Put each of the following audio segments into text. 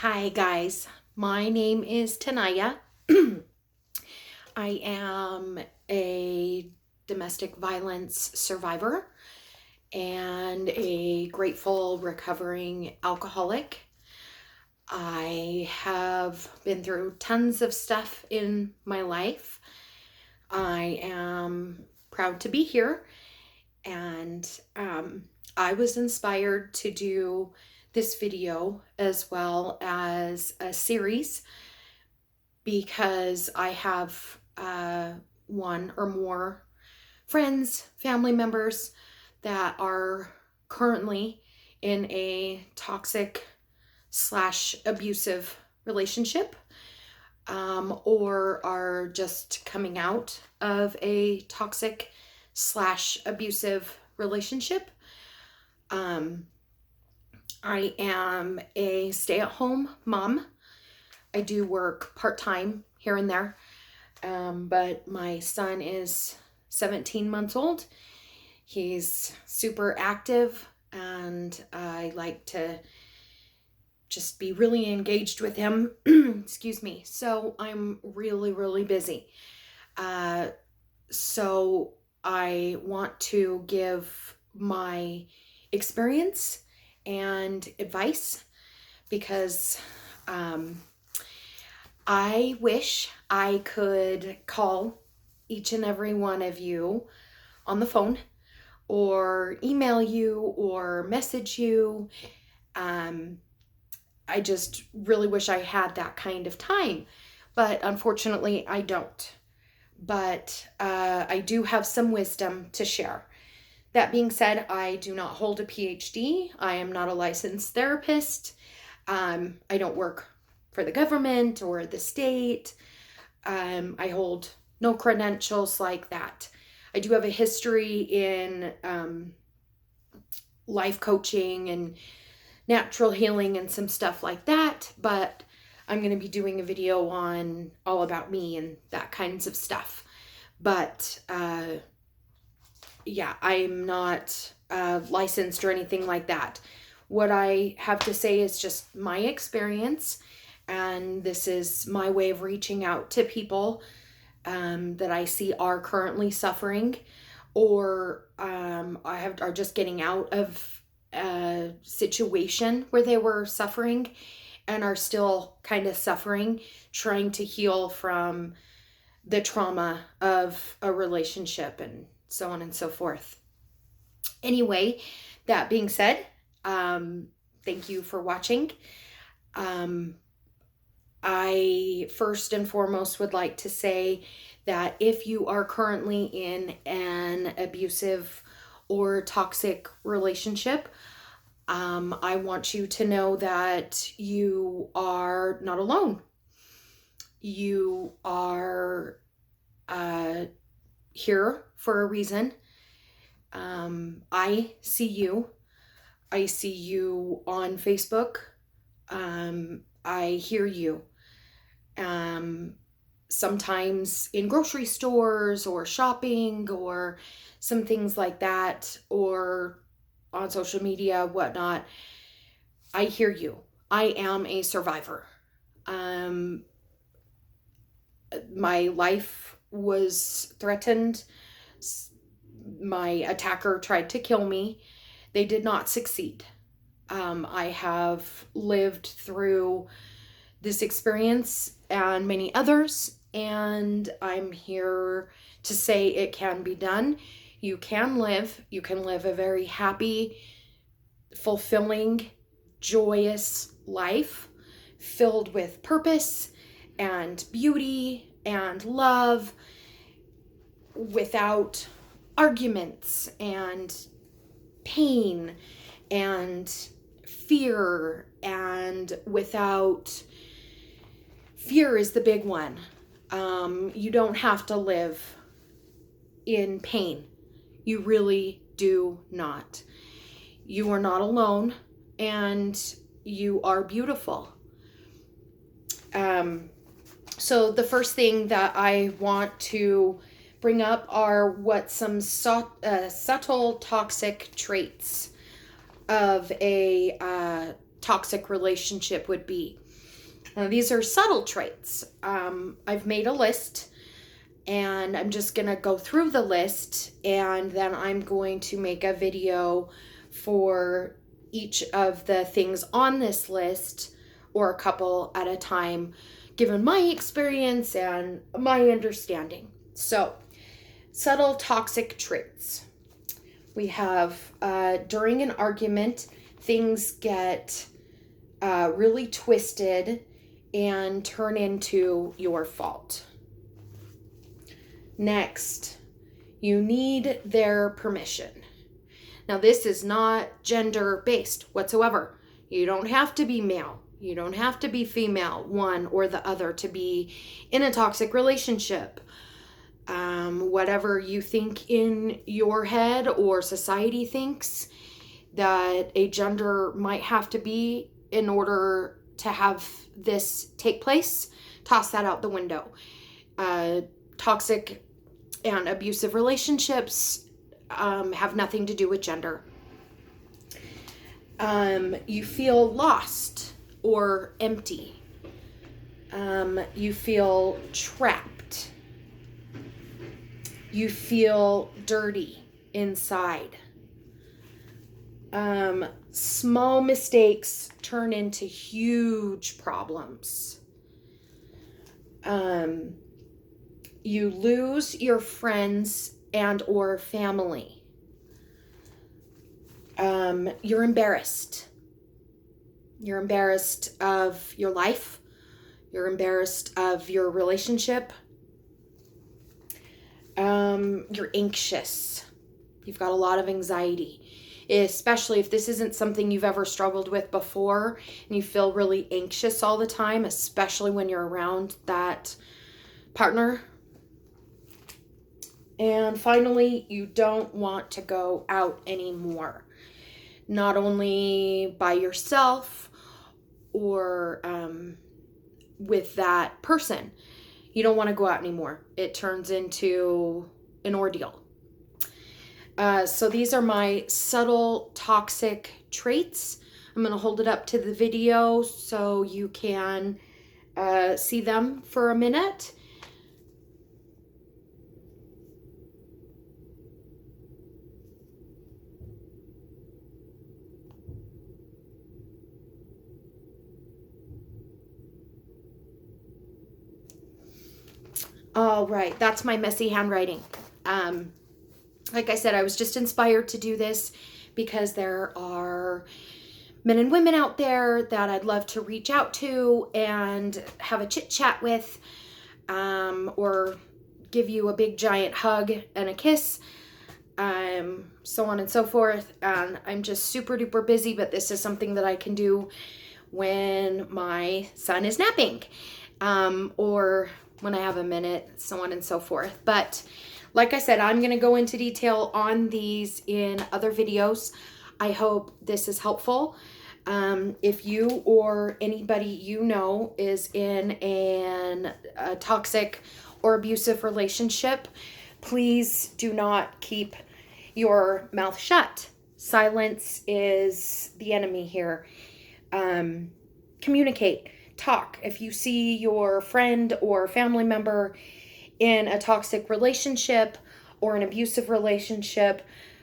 Hi, guys. My name is Tanaya. I am a domestic violence survivor and a grateful recovering alcoholic. I have been through tons of stuff in my life. I am proud to be here, and I was inspired to do this video as well as a series because I have one or more friends, family members that are currently in a toxic slash abusive relationship, or are just coming out of a toxic slash abusive relationship. I am a stay-at-home mom. I do work part-time here and there, but my son is 17 months old. He's super active, and I like to just be really engaged with him. Excuse me. So I'm really, really busy. So I want to give my experience and advice because I wish I could call each and every one of you on the phone or email you or message you. I just really wish I had that kind of time, but unfortunately I don't. But I do have some wisdom to share. That being said, I do not hold a PhD. I am not a licensed therapist. I don't work for the government or the state. I hold no credentials like that. I do have a history in life coaching and natural healing and some stuff like that, but I'm going to be doing a video on all about me and that kinds of stuff. But yeah, I'm not licensed or anything like that. What I have to say is just my experience, and this is my way of reaching out to people that I see are currently suffering or are just getting out of a situation where they were suffering and are still kind of suffering, trying to heal from the trauma of a relationship and so on and so forth. Anyway, that being said, thank you for watching. I first and foremost would like to say that if you are currently in an abusive or toxic relationship, I want you to know that you are not alone. You are here for a reason. I see you. I see you on Facebook. I hear you. Sometimes in grocery stores or shopping or some things like that, or on social media, whatnot. I hear you. I am a survivor. My life was threatened. My attacker tried to kill me. They did not succeed. I have lived through this experience and many others, and I'm here to say it can be done. You can live a very happy, fulfilling, joyous life filled with purpose and beauty and love without arguments and pain and fear, and without fear is the big one. You don't have to live in pain. You really do not. You are not alone, and you are beautiful. So the first thing that I want to bring up are what some subtle toxic traits of a toxic relationship would be. Now, these are subtle traits. I've made a list, and I'm just going to go through the list, and then I'm going to make a video for each of the things on this list, or a couple at a time, given my experience and my understanding. So, subtle toxic traits. We have during an argument, things get really twisted and turn into your fault. Next, you need their permission. Now, this is not gender-based whatsoever. You don't have to be male. You don't have to be female, one or the other, to be in a toxic relationship. Whatever you think in your head or society thinks that a gender might have to be in order to have this take place, toss that out the window. Toxic and abusive relationships have nothing to do with gender. You feel lost or empty. You feel trapped. You feel dirty inside. Small mistakes turn into huge problems. You lose your friends and or family. You're embarrassed. You're embarrassed of your life. You're embarrassed of your relationship. You're anxious. You've got a lot of anxiety, especially if this isn't something you've ever struggled with before and you feel really anxious all the time, especially when you're around that partner. And finally, you don't want to go out anymore. Not only by yourself or with that person. You don't want to go out anymore. It turns into an ordeal. So these are my subtle toxic traits. I'm going to hold it up to the video so you can see them for a minute. All right, that's my messy handwriting. Like I said, I was just inspired to do this because there are men and women out there that I'd love to reach out to and have a chit chat with, or give you a big giant hug and a kiss, so on and so forth. And I'm just super duper busy, but this is something that I can do when my son is napping, or when I have a minute, so on and so forth. But like I said, I'm going to go into detail on these in other videos. I hope this is helpful. If you or anybody you know is in a toxic or abusive relationship, please do not keep your mouth shut. Silence is the enemy here. Communicate. Talk. If you see your friend or family member in a toxic relationship or an abusive relationship,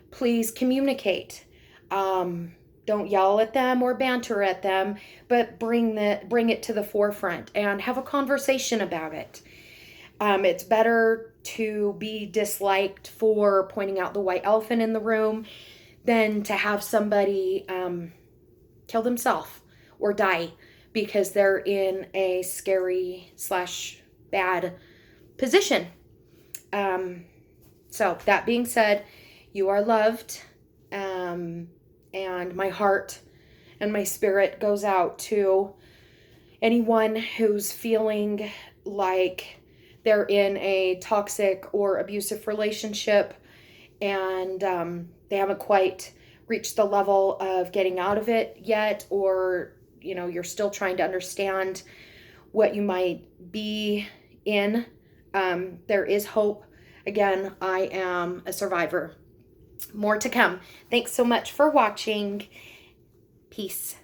please communicate. Don't yell at them or banter at them, but bring it to the forefront and have a conversation about it. It's better to be disliked for pointing out the white elephant in the room than to have somebody kill themselves or die because they're in a scary / bad position. So that being said, you are loved, and my heart and my spirit goes out to anyone who's feeling like they're in a toxic or abusive relationship and they haven't quite reached the level of getting out of it yet, or you're still trying to understand what you might be in. There is hope. Again, I am a survivor. More to come. Thanks so much for watching. Peace.